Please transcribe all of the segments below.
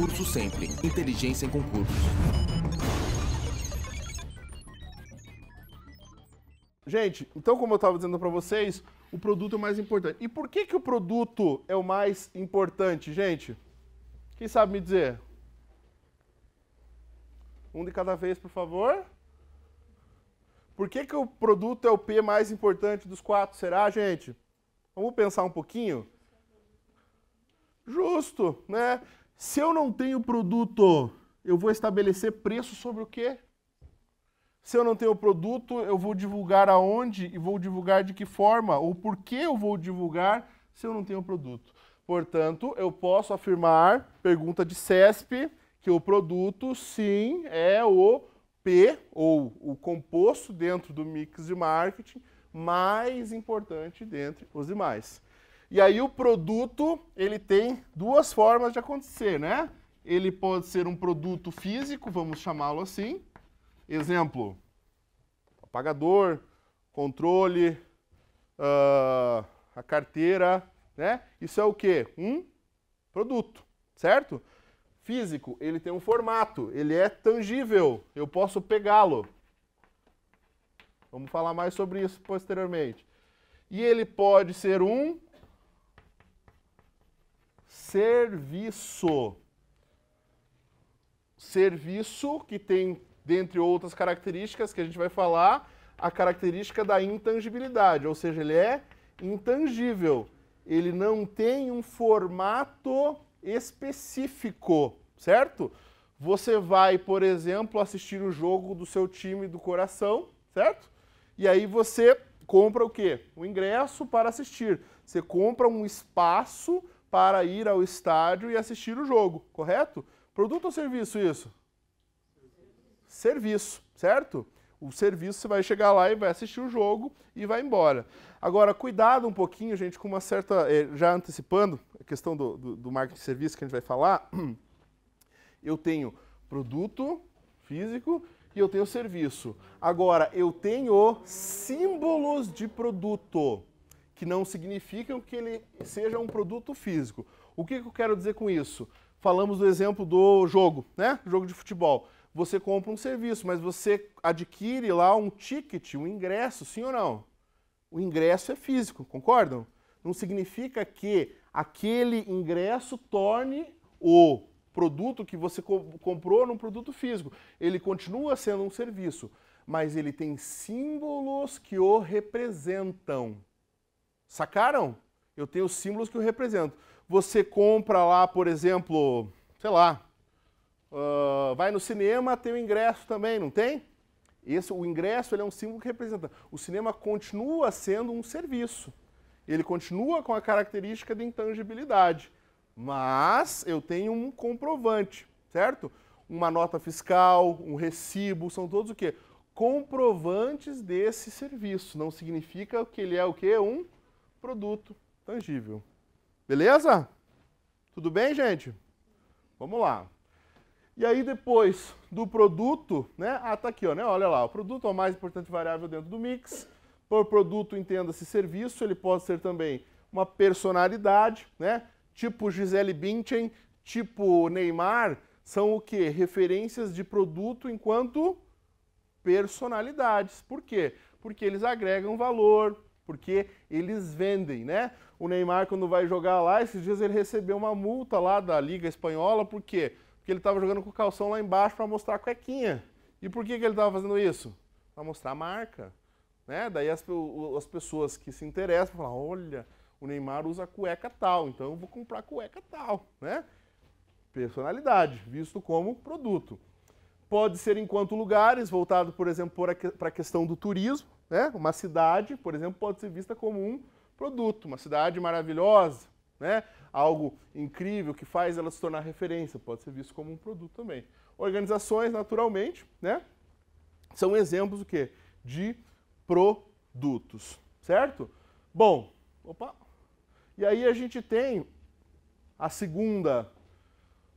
Curso Sempre. Inteligência em concursos. Gente, então como eu estava dizendo para vocês, o produto é o mais importante. E por que que o produto é o mais importante, gente? Quem sabe me dizer? Um de cada vez, por favor. Por que que o produto é o P mais importante dos 4? Será, gente? Vamos pensar um pouquinho? Justo, né? Se eu não tenho produto, eu vou estabelecer preço sobre o quê? Se eu não tenho produto, eu vou divulgar aonde e vou divulgar de que forma? Ou por que eu vou divulgar se eu não tenho produto? Portanto, eu posso afirmar, pergunta de CESP, que o produto, sim, é o P, ou o composto dentro do mix de marketing, mais importante dentre os demais. E aí o produto, ele tem duas formas de acontecer, né? Ele pode ser um produto físico, vamos chamá-lo assim. Exemplo, apagador, controle, a carteira, né? Isso é o quê? Um produto, certo? Físico, ele tem um formato, ele é tangível, eu posso pegá-lo. Vamos falar mais sobre isso posteriormente. E ele pode ser um serviço. Serviço que tem, dentre outras características que a gente vai falar, a característica da intangibilidade, ou seja, ele é intangível. Ele não tem um formato específico, certo? Você vai, por exemplo, assistir o jogo do seu time do coração, certo? E aí você compra o quê? O ingresso para assistir. Você compra um espaço para ir ao estádio e assistir o jogo, correto? Produto ou serviço isso? Serviço, certo? O serviço você vai chegar lá e vai assistir o jogo e vai embora. Agora, cuidado um pouquinho, gente, com uma certa... já antecipando a questão do marketing de serviço que a gente vai falar, eu tenho produto físico e eu tenho serviço. Agora, eu tenho símbolos de produto, que não significam que ele seja um produto físico. O que eu quero dizer com isso? Falamos do exemplo do jogo, né? Jogo de futebol. Você compra um serviço, mas você adquire lá um ticket, um ingresso, sim ou não? O ingresso é físico, concordam? Não significa que aquele ingresso torne o produto que você comprou num produto físico. Ele continua sendo um serviço, mas ele tem símbolos que o representam. Sacaram? Eu tenho símbolos que o representam. Você compra lá, por exemplo, sei lá, vai no cinema, tem o ingresso também, não tem? O ingresso ele é um símbolo que representa. O cinema continua sendo um serviço. Ele continua com a característica de intangibilidade. Mas eu tenho um comprovante, certo? Uma nota fiscal, um recibo, são todos o quê? Comprovantes desse serviço. Não significa que ele é o quê? Um produto tangível. Beleza? Tudo bem, gente? Vamos lá. E aí depois do produto, né? Ah, tá aqui, ó, né? Olha lá, o produto é a mais importante variável dentro do mix. Por produto, entenda-se serviço, ele pode ser também uma personalidade, né? Tipo Gisele Bündchen, tipo Neymar, são o quê? Referências de produto enquanto personalidades. Por quê? Porque eles agregam valor, porque eles vendem, né? O Neymar, quando vai jogar lá, esses dias ele recebeu uma multa lá da Liga Espanhola, por quê? Porque ele estava jogando com o calção lá embaixo para mostrar a cuequinha. E por que ele estava fazendo isso? Para mostrar a marca. Né? Daí as pessoas que se interessam falam, olha, o Neymar usa cueca tal, então eu vou comprar cueca tal. Né? Personalidade, visto como produto. Pode ser enquanto lugares, voltado, por exemplo, para a questão do turismo. Né? Uma cidade, por exemplo, pode ser vista como um produto. Uma cidade maravilhosa, né? Algo incrível que faz ela se tornar referência, pode ser visto como um produto também. Organizações, naturalmente, né? São exemplos do quê? De produtos, certo? Bom, opa. E aí a gente tem a segunda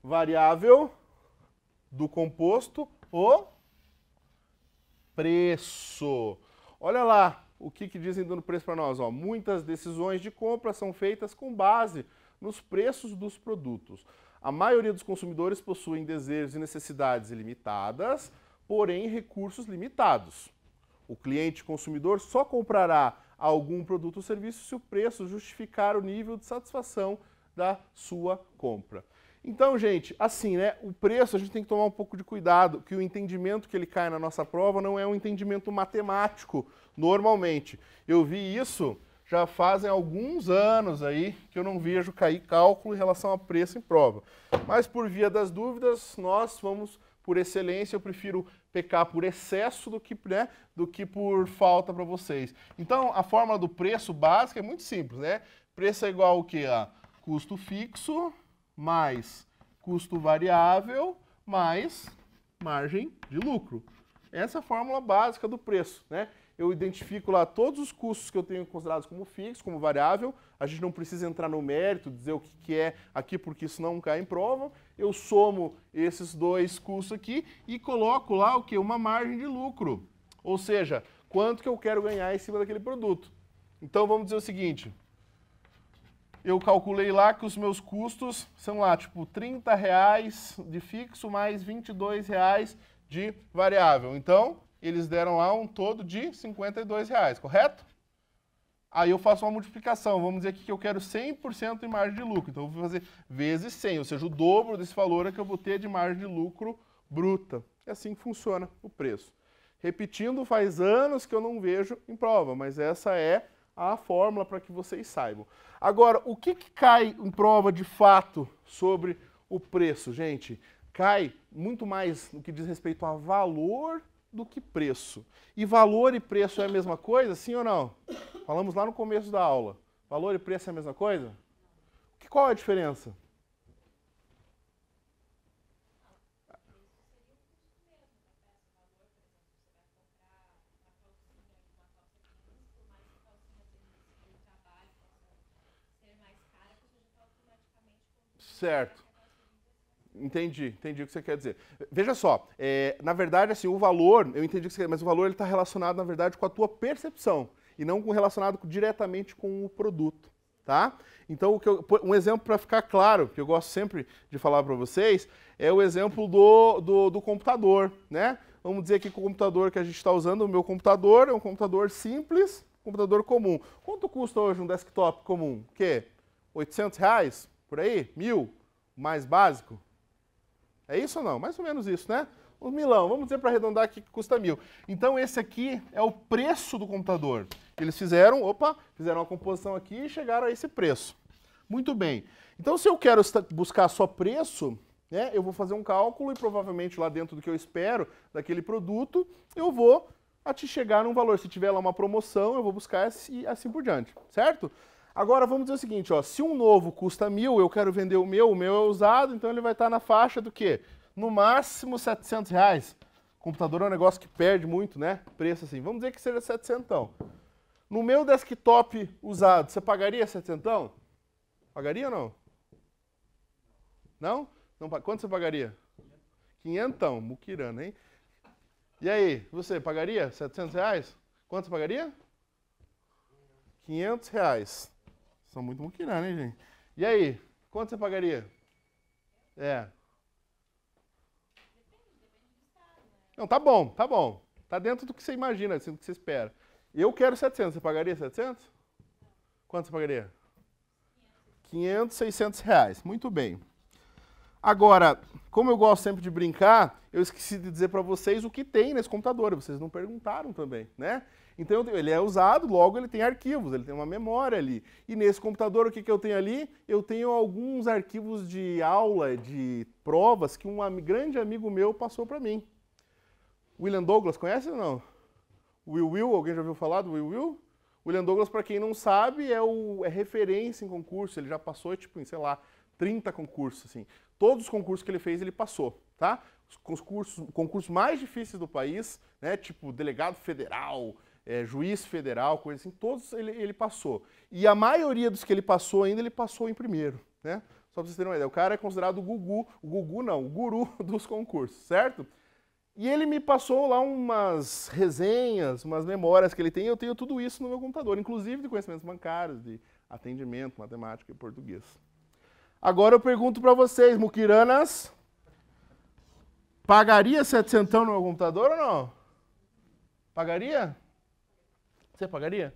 variável do composto, o preço. Olha lá o que dizem dando preço para nós. Ó. Muitas decisões de compra são feitas com base nos preços dos produtos. A maioria dos consumidores possuem desejos e necessidades ilimitadas, porém recursos limitados. O cliente consumidor só comprará algum produto ou serviço se o preço justificar o nível de satisfação da sua compra. Então, gente, assim, né, o preço a gente tem que tomar um pouco de cuidado, que o entendimento que ele cai na nossa prova não é um entendimento matemático, normalmente. Eu vi isso já fazem alguns anos aí que eu não vejo cair cálculo em relação a preço em prova. Mas por via das dúvidas, nós vamos por excelência, eu prefiro pecar por excesso do que por falta para vocês. Então, a fórmula do preço básica é muito simples, né? Preço é igual ao quê? A custo fixo mais custo variável mais margem de lucro. Essa é a fórmula básica do preço, né? Eu identifico lá todos os custos que eu tenho considerados como fixo, como variável. A gente não precisa entrar no mérito, dizer o que é aqui, porque isso não cai em prova. Eu somo esses dois custos aqui e coloco lá o quê? Uma margem de lucro. Ou seja, quanto que eu quero ganhar em cima daquele produto. Então vamos dizer o seguinte. Eu calculei lá que os meus custos são lá, tipo, R$30 de fixo mais R$22 de variável. Então, eles deram lá um todo de R$52, correto? Aí eu faço uma multiplicação, vamos dizer aqui que eu quero 100% em margem de lucro. Então eu vou fazer vezes 100, ou seja, o dobro desse valor é que eu vou ter de margem de lucro bruta. É assim que funciona o preço. Repetindo, faz anos que eu não vejo em prova, mas essa é a fórmula para que vocês saibam. Agora, o que cai em prova de fato sobre o preço, gente? Cai muito mais no que diz respeito a valor do que preço. E valor e preço é a mesma coisa, sim ou não? Falamos lá no começo da aula. Valor e preço é a mesma coisa? Qual é a diferença? Certo. Entendi o que você quer dizer. Veja só, na verdade, assim, o valor, eu entendi o que você quer dizer, mas o valor está relacionado, na verdade, com a tua percepção e não relacionado diretamente com o produto, tá? Então, um exemplo para ficar claro, que eu gosto sempre de falar para vocês, é o exemplo do computador, né? Vamos dizer aqui que o computador que a gente está usando, o meu computador, é um computador simples, computador comum. Quanto custa hoje um desktop comum? O quê? R$800? Por aí? 1.000? Mais básico? É isso ou não? Mais ou menos isso, né? Um milão, vamos dizer para arredondar aqui que custa 1.000. Então esse aqui é o preço do computador. Eles fizeram uma composição aqui e chegaram a esse preço. Muito bem. Então se eu quero buscar só preço, né, eu vou fazer um cálculo e provavelmente lá dentro do que eu espero daquele produto, eu vou chegar num valor. Se tiver lá uma promoção, eu vou buscar assim por diante, certo? Agora vamos dizer o seguinte, ó, se um novo custa 1.000, eu quero vender o meu é usado, então ele vai estar na faixa do quê? No máximo R$700. Computador é um negócio que perde muito, né? Preço assim. Vamos dizer que seja 700. No meu desktop usado, você pagaria 700? Pagaria ou não? Não? Quanto você pagaria? 500, muquirana, hein? E aí, você pagaria R$700? Quanto você pagaria? R$500. São muito muquirana, hein, gente? E aí, quanto você pagaria? Não, tá bom. Tá dentro do que você imagina, assim, do que você espera. Eu quero 700, você pagaria 700? Quanto você pagaria? 500, R$600. Muito bem. Agora, como eu gosto sempre de brincar, eu esqueci de dizer para vocês o que tem nesse computador. Vocês não perguntaram também, né? Então, ele é usado, logo ele tem arquivos, ele tem uma memória ali. E nesse computador, o que eu tenho ali? Eu tenho alguns arquivos de aula, de provas, que um grande amigo meu passou para mim. William Douglas, conhece ou não? Will, alguém já ouviu falar do Will? William Douglas, para quem não sabe, é referência em concurso. Ele já passou, tipo, em, sei lá, 30 concursos, assim. Todos os concursos que ele fez, ele passou, tá? Os concursos mais difíceis do país, né? Tipo, delegado federal, juiz federal, coisa assim, todos ele passou. E a maioria dos que ele passou ainda, ele passou em primeiro, né? Só para vocês terem uma ideia. O cara é considerado o guru dos concursos, certo? E ele me passou lá umas resenhas, umas memórias que ele tem, e eu tenho tudo isso no meu computador, inclusive de conhecimentos bancários, de atendimento, matemática e português. Agora eu pergunto para vocês, muquiranas, pagaria 700 no meu computador ou não? Pagaria? Você pagaria?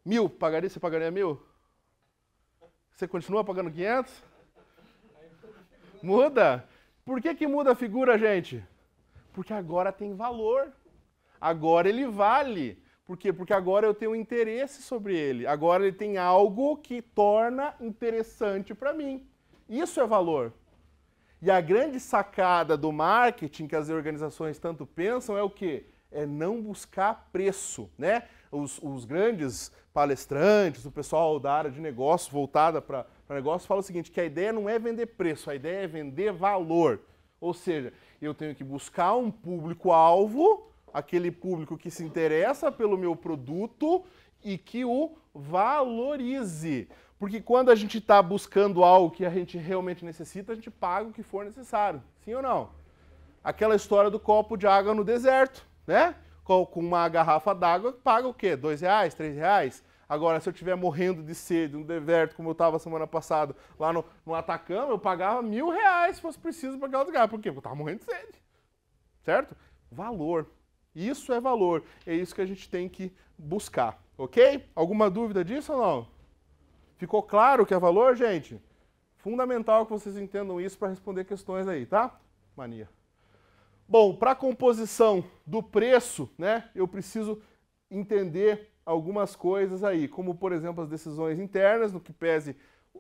1.000, pagaria? Você pagaria 1.000? Você continua pagando 500? Muda? Por que muda a figura, gente? Porque agora tem valor. Agora ele vale. Por quê? Porque agora eu tenho um interesse sobre ele. Agora ele tem algo que torna interessante para mim. Isso é valor. E a grande sacada do marketing que as organizações tanto pensam é o quê? É não buscar preço, né? Os grandes palestrantes, o pessoal da área de negócio voltada para negócio, fala o seguinte, que a ideia não é vender preço, a ideia é vender valor. Ou seja, eu tenho que buscar um público-alvo, aquele público que se interessa pelo meu produto e que o valorize. Porque quando a gente está buscando algo que a gente realmente necessita, a gente paga o que for necessário. Sim ou não? Aquela história do copo de água no deserto, né? Com uma garrafa d'água, paga o quê? R$2, R$3? Agora, se eu estiver morrendo de sede no deserto, como eu estava semana passada, lá no Atacama, eu pagava R$1.000 se fosse preciso para aquela garrafa. Por quê? Porque eu estava morrendo de sede. Certo? Valor. Isso é valor. É isso que a gente tem que buscar. Ok? Alguma dúvida disso ou não? Ficou claro que é valor, gente? Fundamental que vocês entendam isso para responder questões aí, tá? Mania. Bom, para a composição do preço, né, eu preciso entender algumas coisas aí, como, por exemplo, as decisões internas, no que pese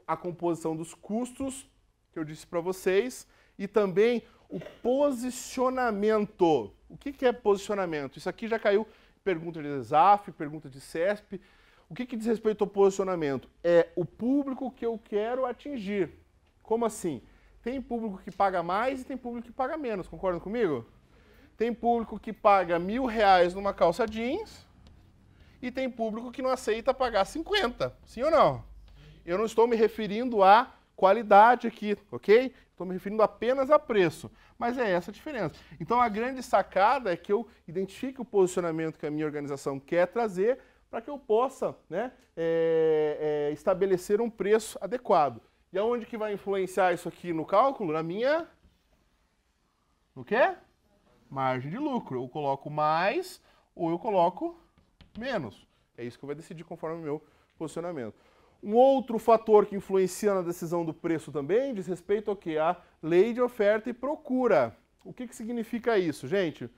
a composição dos custos, que eu disse para vocês, e também o posicionamento. O que é posicionamento? Isso aqui já caiu pergunta de ESAF, pergunta de CESP. O que diz respeito ao posicionamento? É o público que eu quero atingir. Como assim? Tem público que paga mais e tem público que paga menos, concordam comigo? Tem público que paga R$1.000 numa calça jeans e tem público que não aceita pagar 50, sim ou não? Eu não estou me referindo à qualidade aqui, ok? Estou me referindo apenas a preço, mas é essa a diferença. Então a grande sacada é que eu identifique o posicionamento que a minha organização quer trazer para que eu possa, né, estabelecer um preço adequado. E aonde que vai influenciar isso aqui no cálculo? Na minha... No quê? Margem de lucro. Eu coloco mais ou eu coloco menos. É isso que eu vou decidir conforme o meu posicionamento. Um outro fator que influencia na decisão do preço também diz respeito ao quê? A lei de oferta e procura. O que significa isso, gente?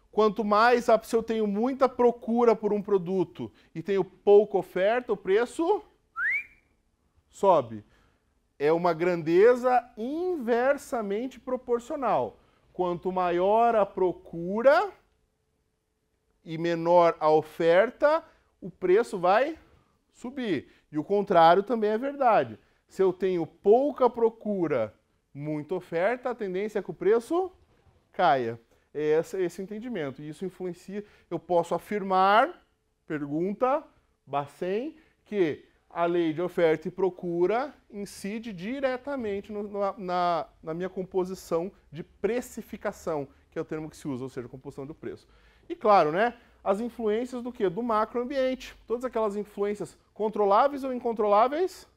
Quanto mais, se eu tenho muita procura por um produto e tenho pouca oferta, o preço sobe. É uma grandeza inversamente proporcional. Quanto maior a procura e menor a oferta, o preço vai subir. E o contrário também é verdade. Se eu tenho pouca procura, muita oferta, a tendência é que o preço caia. É esse entendimento. E isso influencia. Eu posso afirmar, pergunta, Bacen, que a lei de oferta e procura incide diretamente na minha composição de precificação, que é o termo que se usa, ou seja, composição do preço. E claro, né, as influências do quê? Do macroambiente. Todas aquelas influências controláveis ou incontroláveis?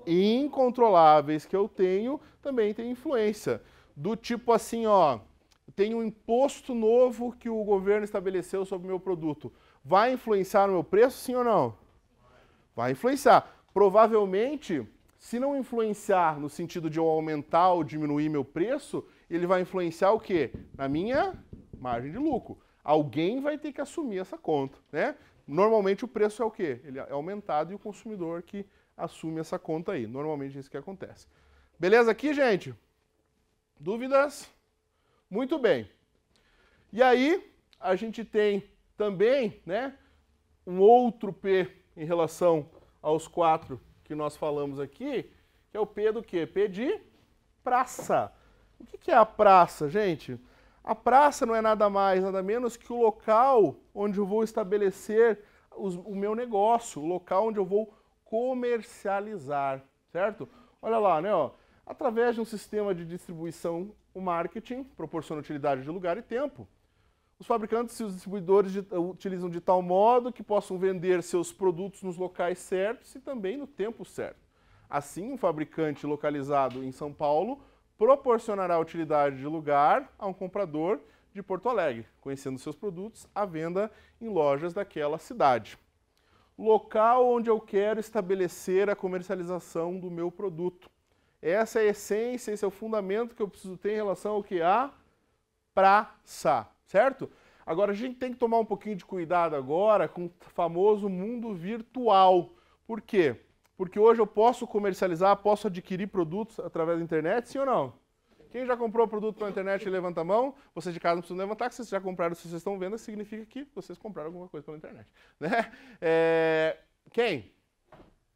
Incontroláveis que eu tenho, também tem influência. Do tipo assim, ó, tem um imposto novo que o governo estabeleceu sobre o meu produto. Vai influenciar no meu preço, sim ou não? Vai influenciar. Provavelmente, se não influenciar no sentido de eu aumentar ou diminuir meu preço, ele vai influenciar o quê? Na minha margem de lucro. Alguém vai ter que assumir essa conta, né? Normalmente o preço é o quê? Ele é aumentado e o consumidor que assume essa conta aí. Normalmente é isso que acontece. Beleza aqui, gente? Dúvidas? Muito bem. E aí, a gente tem também, né, um outro P em relação aos 4 que nós falamos aqui, que é o P do quê? P de praça. O que é a praça, gente? A praça não é nada mais, nada menos que o local onde eu vou estabelecer o meu negócio, o local onde eu vou comercializar, certo? Olha lá, né, ó, através de um sistema de distribuição, o marketing proporciona utilidade de lugar e tempo. Os fabricantes e os distribuidores utilizam de tal modo que possam vender seus produtos nos locais certos e também no tempo certo. Assim, um fabricante localizado em São Paulo proporcionará utilidade de lugar a um comprador de Porto Alegre, conhecendo seus produtos à venda em lojas daquela cidade. Local onde eu quero estabelecer a comercialização do meu produto. Essa é a essência, esse é o fundamento que eu preciso ter em relação ao que? A praça, certo? Agora, a gente tem que tomar um pouquinho de cuidado agora com o famoso mundo virtual. Por quê? Porque hoje eu posso comercializar, posso adquirir produtos através da internet, sim ou não? Quem já comprou produto pela internet, levanta a mão. Vocês de casa não precisam levantar, que vocês já compraram, se vocês estão vendo, significa que vocês compraram alguma coisa pela internet. Né? Quem?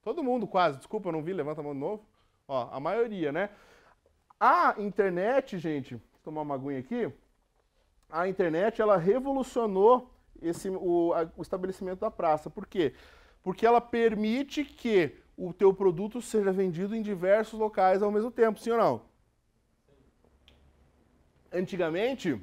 Todo mundo quase. Desculpa, eu não vi, levanta a mão de novo. Ó, a maioria, né? A internet, gente, vou tomar uma aguinha aqui. A internet, ela revolucionou o estabelecimento da praça. Por quê? Porque ela permite que o teu produto seja vendido em diversos locais ao mesmo tempo, sim ou não? Antigamente,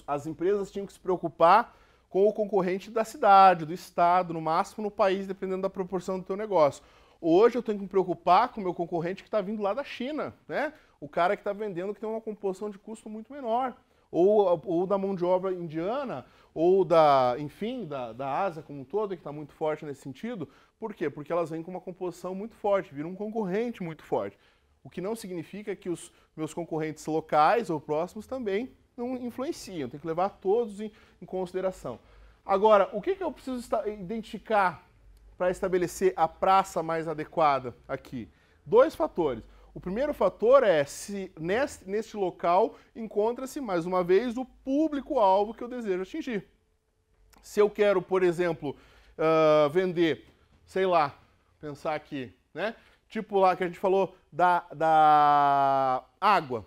as empresas tinham que se preocupar com o concorrente da cidade, do estado, no máximo no país, dependendo da proporção do teu negócio. Hoje eu tenho que me preocupar com o meu concorrente que está vindo lá da China, né? O cara que está vendendo que tem uma composição de custo muito menor. Ou da mão de obra indiana, ou enfim, da Ásia como um todo, que está muito forte nesse sentido. Por quê? Porque elas vêm com uma composição muito forte, viram um concorrente muito forte. O que não significa que os meus concorrentes locais ou próximos também não influenciam. Tem que levar todos em consideração. Agora, o que eu preciso identificar para estabelecer a praça mais adequada aqui? 2 fatores. O primeiro fator é se neste local encontra-se, mais uma vez, o público-alvo que eu desejo atingir. Se eu quero, por exemplo, vender, sei lá, pensar aqui, né? Tipo lá que a gente falou da água,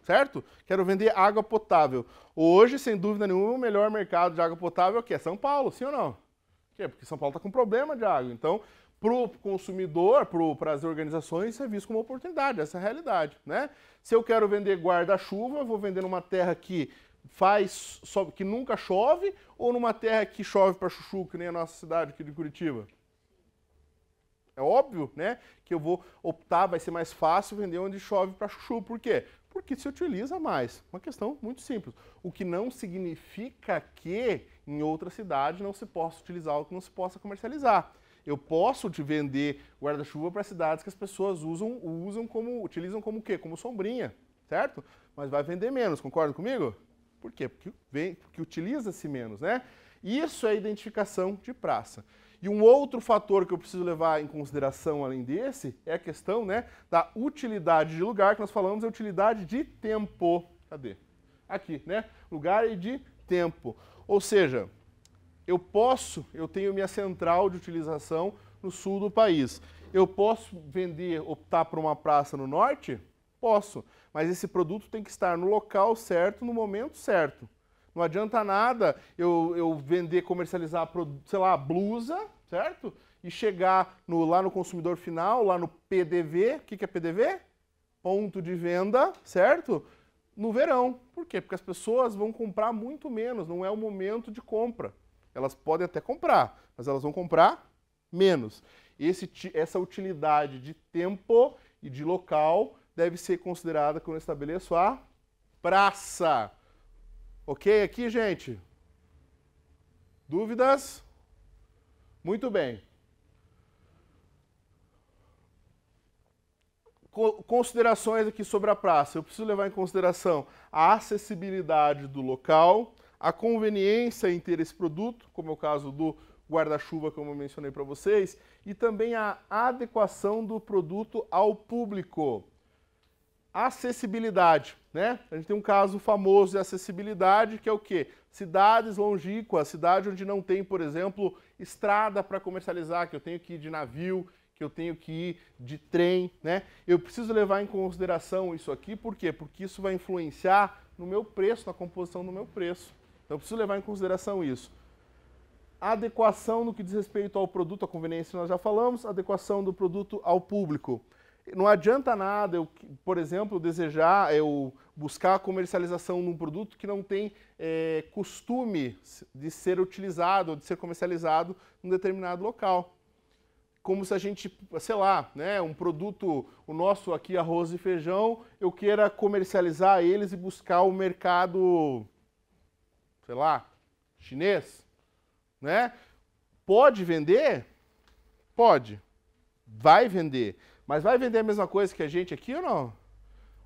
certo? Quero vender água potável. Hoje, sem dúvida nenhuma, o melhor mercado de água potável é o quê? É São Paulo, sim ou não? Por quê? Porque São Paulo está com problema de água. Então, para o consumidor, para as organizações, isso é visto como uma oportunidade, essa é a realidade, né? Se eu quero vender guarda-chuva, vou vender numa terra que que nunca chove, ou numa terra que chove para chuchu, que nem a nossa cidade aqui de Curitiba? É óbvio, né, que eu vou optar, vai ser mais fácil vender onde chove para chuchu. Por quê? Porque se utiliza mais. Uma questão muito simples. O que não significa que em outra cidade não se possa utilizar ou que não se possa comercializar. Eu posso te vender guarda-chuva para cidades que as pessoas utilizam como o quê? Como sombrinha, certo? Mas vai vender menos, concorda comigo? Por quê? Porque utiliza-se menos, né? Isso é identificação de praça. E um outro fator que eu preciso levar em consideração além desse é a questão, né, da utilidade de lugar, que nós falamos é utilidade de tempo. Cadê? Aqui, né? Lugar e de tempo. Ou seja, eu tenho minha central de utilização no sul do país. Eu posso optar por uma praça no norte? Posso, mas esse produto tem que estar no local certo, no momento certo. Não adianta nada eu vender, comercializar, sei lá, blusa, certo? E chegar lá no consumidor final, lá no PDV. O que é PDV? Ponto de venda, certo? No verão. Por quê? Porque as pessoas vão comprar muito menos, não é o momento de compra. Elas podem até comprar, mas elas vão comprar menos. Essa utilidade de tempo e de local deve ser considerada quando eu estabeleço a praça. Ok aqui, gente? Dúvidas? Muito bem. Considerações aqui sobre a praça. Eu preciso levar em consideração a acessibilidade do local, a conveniência em ter esse produto, como é o caso do guarda-chuva, como eu mencionei para vocês, e também a adequação do produto ao público. Acessibilidade, né? A gente tem um caso famoso de acessibilidade, que é o quê? Cidades longínquas, cidade onde não tem, por exemplo, estrada para comercializar, que eu tenho que ir de navio, que eu tenho que ir de trem, né? Eu preciso levar em consideração isso aqui, por quê? Porque isso vai influenciar no meu preço, na composição do meu preço. Então eu preciso levar em consideração isso. Adequação no que diz respeito ao produto, a conveniência nós já falamos, adequação do produto ao público. Não adianta nada eu, por exemplo, buscar a comercialização de um produto que não tem costume de ser utilizado ou de ser comercializado em um determinado local. como se a gente, sei lá, né, um produto, o nosso aqui, arroz e feijão, eu queira comercializar eles e buscar o mercado, sei lá, chinês, né? Pode vender? Pode. Vai vender. Mas vai vender a mesma coisa que a gente aqui ou não?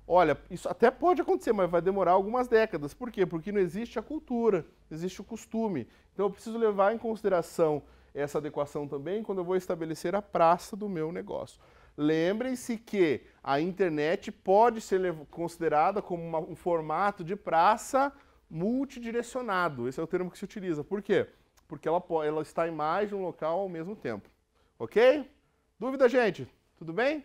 Olha, isso até pode acontecer, mas vai demorar algumas décadas. Por quê? Porque não existe a cultura, não existe o costume. Então eu preciso levar em consideração essa adequação também quando eu vou estabelecer a praça do meu negócio. Lembrem-se que a internet pode ser considerada como um formato de praça multidirecionado. Esse é o termo que se utiliza. Por quê? Porque ela está em mais de um local ao mesmo tempo. Ok? Dúvida, gente? Tudo bem?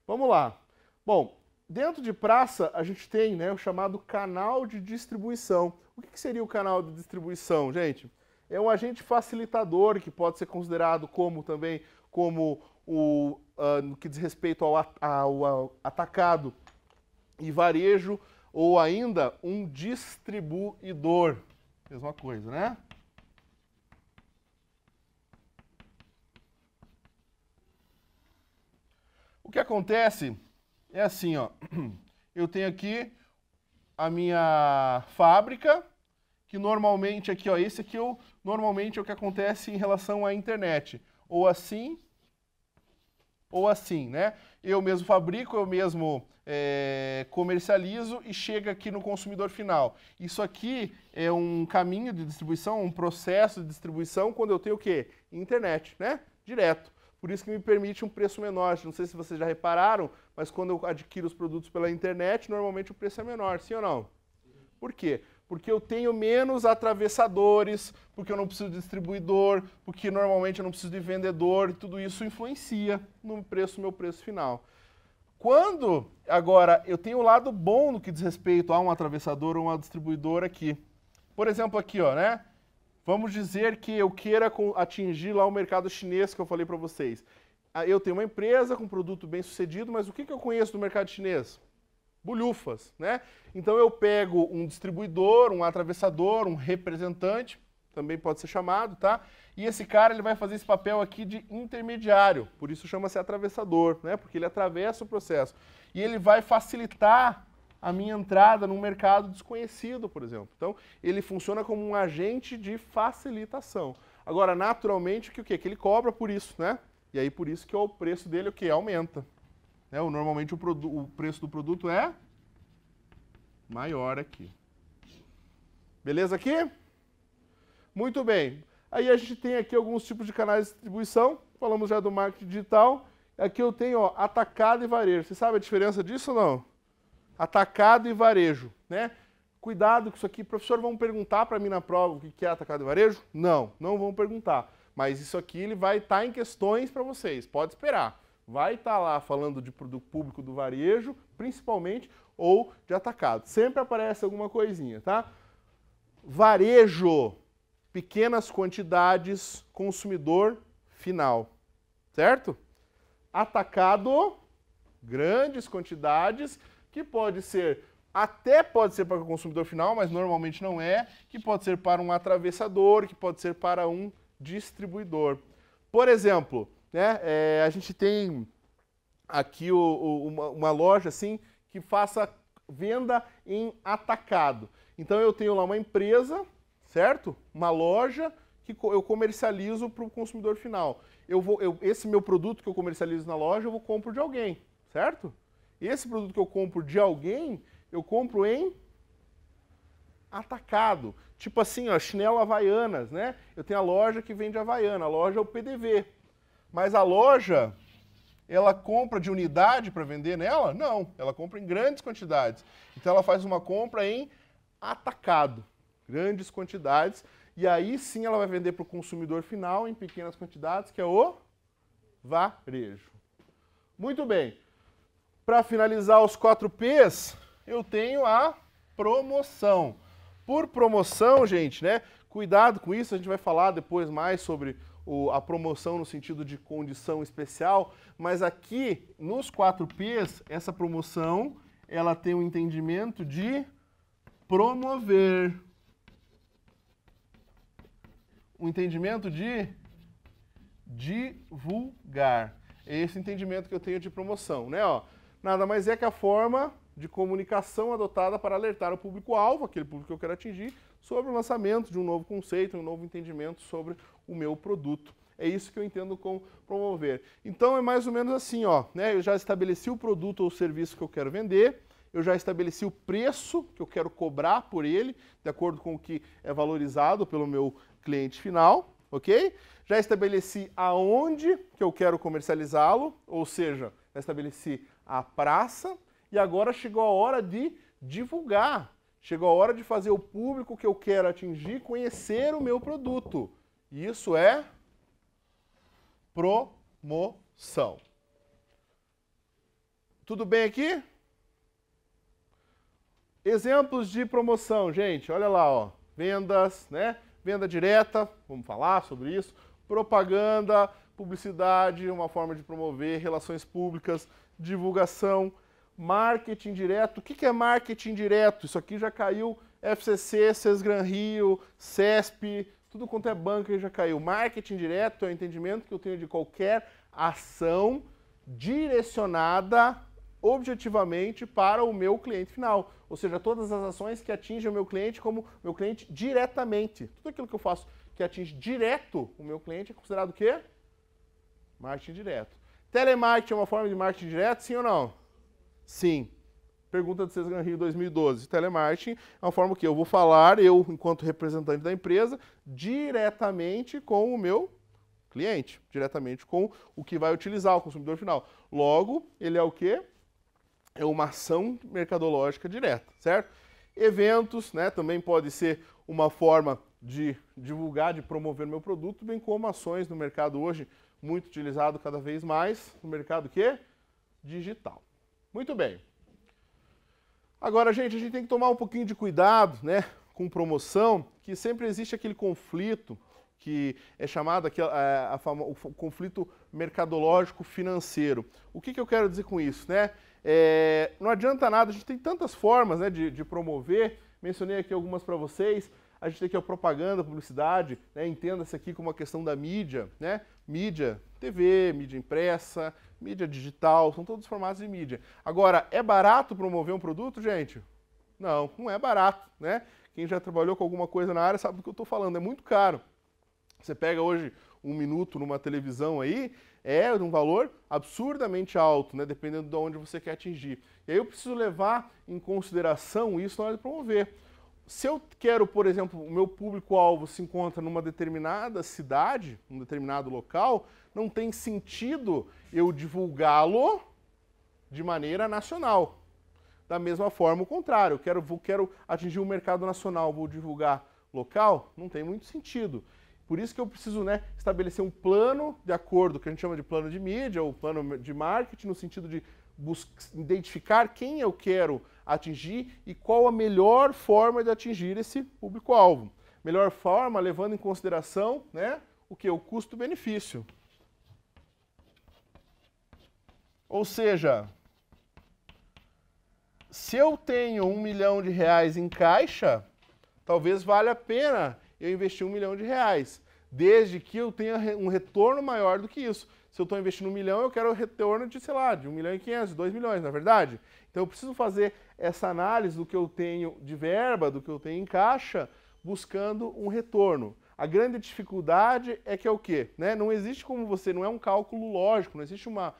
Vamos lá. Bom, dentro de praça a gente tem, né, o chamado canal de distribuição. O que seria o canal de distribuição, gente? É um agente facilitador que pode ser considerado como também como no que diz respeito ao atacado e varejo, ou ainda um distribuidor. Mesma coisa, né? O que acontece é assim, ó. Eu tenho aqui a minha fábrica, que normalmente aqui, ó, esse aqui normalmente é o que acontece em relação à internet. Ou assim, né? Eu mesmo fabrico, eu mesmo comercializo e chega aqui no consumidor final. Isso aqui é um caminho de distribuição, um processo de distribuição quando eu tenho o quê? Internet, né? Direto. Por isso que me permite um preço menor. Não sei se vocês já repararam, mas quando eu adquiro os produtos pela internet, normalmente o preço é menor, sim ou não? Por quê? Porque eu tenho menos atravessadores, porque eu não preciso de distribuidor, porque normalmente eu não preciso de vendedor, e tudo isso influencia no preço, meu preço final. Quando, agora, eu tenho o lado bom no que diz respeito a um atravessador ou uma distribuidora aqui. Por exemplo, aqui, ó, né? Vamos dizer que eu queira atingir lá o mercado chinês que eu falei para vocês. Eu tenho uma empresa com produto bem sucedido, mas o que eu conheço do mercado chinês? Bulhufas, né? Então eu pego um distribuidor, um atravessador, um representante, também pode ser chamado, tá? E esse cara ele vai fazer esse papel aqui de intermediário, por isso chama-se atravessador, né? Porque ele atravessa o processo. E ele vai facilitar a minha entrada num mercado desconhecido, por exemplo. Então, ele funciona como um agente de facilitação. Agora, naturalmente, o quê? Que ele cobra por isso, né? E aí, por isso que o preço dele, o quê? Aumenta. Né? Normalmente, o preço do produto é maior aqui. Beleza aqui? Muito bem. Aí a gente tem aqui alguns tipos de canais de distribuição. Falamos já do marketing digital. Aqui eu tenho, ó, atacado e varejo. Você sabe a diferença disso ou não? Atacado e varejo, né? Cuidado com isso aqui. Professor, vão perguntar para mim na prova o que é atacado e varejo? Não, não vão perguntar. Mas isso aqui ele vai estar em questões para vocês. Pode esperar. Vai estar lá falando de produto público do varejo, principalmente, ou de atacado. Sempre aparece alguma coisinha, tá? Varejo, pequenas quantidades, consumidor final, certo? Atacado, grandes quantidades, que pode ser, até pode ser para o consumidor final, mas normalmente não é, que pode ser para um atravessador, que pode ser para um distribuidor. Por exemplo, né, a gente tem aqui uma loja assim que faça venda em atacado. Então eu tenho lá uma empresa, certo? Uma loja que eu comercializo para o consumidor final. Esse meu produto que eu comercializo na loja, eu compro de alguém, certo? Esse produto que eu compro de alguém, eu compro em atacado. Tipo assim, ó, chinelo Havaianas, né? Eu tenho a loja que vende Havaiana, a loja é o PDV. Mas a loja, ela compra de unidade para vender nela? Não, ela compra em grandes quantidades. Então ela faz uma compra em atacado, grandes quantidades, e aí sim ela vai vender para o consumidor final em pequenas quantidades, que é o varejo. Muito bem. Para finalizar os 4 P's, eu tenho a promoção. Por promoção, gente, né? Cuidado com isso, a gente vai falar depois mais sobre a promoção no sentido de condição especial, mas aqui nos 4 P's, essa promoção, ela tem um entendimento de promover. Um entendimento de divulgar. É esse entendimento que eu tenho de promoção, né? Ó, nada mais é que a forma de comunicação adotada para alertar o público-alvo, aquele público que eu quero atingir, sobre o lançamento de um novo conceito, um novo entendimento sobre o meu produto. É isso que eu entendo com promover. Então é mais ou menos assim, ó, né? Eu já estabeleci o produto ou o serviço que eu quero vender, eu já estabeleci o preço que eu quero cobrar por ele, de acordo com o que é valorizado pelo meu cliente final, ok? Já estabeleci aonde que eu quero comercializá-lo, ou seja, já estabeleci a praça, e agora chegou a hora de divulgar. Chegou a hora de fazer o público que eu quero atingir conhecer o meu produto. Isso é promoção. Tudo bem aqui? Exemplos de promoção, gente. Olha lá, ó. Vendas, né? Venda direta, vamos falar sobre isso. Propaganda, publicidade, uma forma de promover, relações públicas, divulgação, marketing direto. O que é marketing direto? Isso aqui já caiu FCC, Sesgran Rio, CESP, tudo quanto é banco já caiu. Marketing direto é o entendimento que eu tenho de qualquer ação direcionada objetivamente para o meu cliente final. Ou seja, todas as ações que atingem o meu cliente como meu cliente diretamente. Tudo aquilo que eu faço que atinge direto o meu cliente é considerado o quê? Marketing direto. Telemarketing é uma forma de marketing direto, sim ou não? Sim. Pergunta do Sesgran Rio 2012. Telemarketing é uma forma que eu vou falar, eu, enquanto representante da empresa, diretamente com o meu cliente, diretamente com o que vai utilizar, o consumidor final. Logo, ele é o quê? É uma ação mercadológica direta, certo? Eventos, né, também pode ser uma forma de divulgar, de promover meu produto, bem como ações no mercado hoje, muito utilizado cada vez mais, no mercado quê? Digital. Muito bem. Agora, gente, a gente tem que tomar um pouquinho de cuidado, né, com promoção, que sempre existe aquele conflito que é chamado aqui, o conflito mercadológico financeiro. O que eu quero dizer com isso, né? Não adianta nada, a gente tem tantas formas, né, de promover, mencionei aqui algumas para vocês, a gente tem aqui a propaganda, a publicidade, né, entenda-se aqui como uma questão da mídia, né? Mídia, TV, mídia impressa, mídia digital, são todos formatos de mídia. Agora, é barato promover um produto, gente? Não, não é barato, né? Quem já trabalhou com alguma coisa na área sabe do que eu estou falando, é muito caro. Você pega hoje um minuto numa televisão aí, é de um valor absurdamente alto, né? Dependendo de onde você quer atingir. E aí eu preciso levar em consideração isso na hora de promover. Se eu quero, por exemplo, o meu público-alvo se encontra numa determinada cidade, num determinado local, não tem sentido eu divulgá-lo de maneira nacional. Da mesma forma, o contrário, eu quero atingir o mercado nacional, vou divulgar local, não tem muito sentido. Por isso que eu preciso, né, estabelecer um plano de acordo, que a gente chama de plano de mídia ou plano de marketing, no sentido de identificar quem eu quero atingir e qual a melhor forma de atingir esse público-alvo. Melhor forma levando em consideração, né, o que? O custo-benefício. Ou seja, se eu tenho R$1 milhão em caixa, talvez valha a pena eu investir R$1 milhão, desde que eu tenha um retorno maior do que isso. Se eu estou investindo R$1 milhão, eu quero o retorno de, sei lá, de 1,5 milhão, de 2 milhões, não é verdade? Então eu preciso fazer essa análise do que eu tenho de verba, do que eu tenho em caixa, buscando um retorno. A grande dificuldade é que é o quê? Né? Não existe como você, não é um cálculo lógico, não existe uma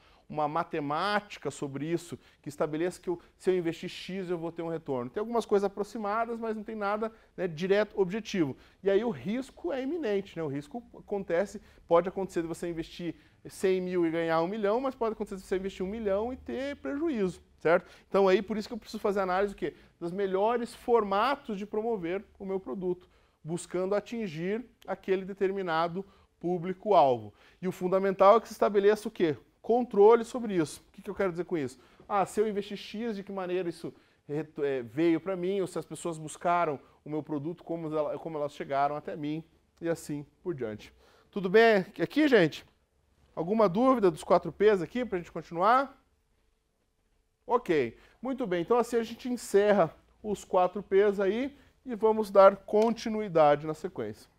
matemática sobre isso que estabeleça que se eu investir X eu vou ter um retorno. Tem algumas coisas aproximadas, mas não tem nada, né, direto, objetivo. E aí o risco é iminente, né? O risco pode acontecer de você investir 100 mil e ganhar 1 milhão, mas pode acontecer de você investir 1 milhão e ter prejuízo, certo? Então aí por isso que eu preciso fazer análise do quê? Dos melhores formatos de promover o meu produto, buscando atingir aquele determinado público-alvo. E o fundamental é que se estabeleça o quê? Controle sobre isso. O que eu quero dizer com isso? Se eu investir X, de que maneira isso veio para mim, ou se as pessoas buscaram o meu produto, como elas chegaram até mim, e assim por diante. Tudo bem aqui, gente? Alguma dúvida dos 4 P's aqui para a gente continuar? Ok. Muito bem. Então assim a gente encerra os 4 P's aí e vamos dar continuidade na sequência.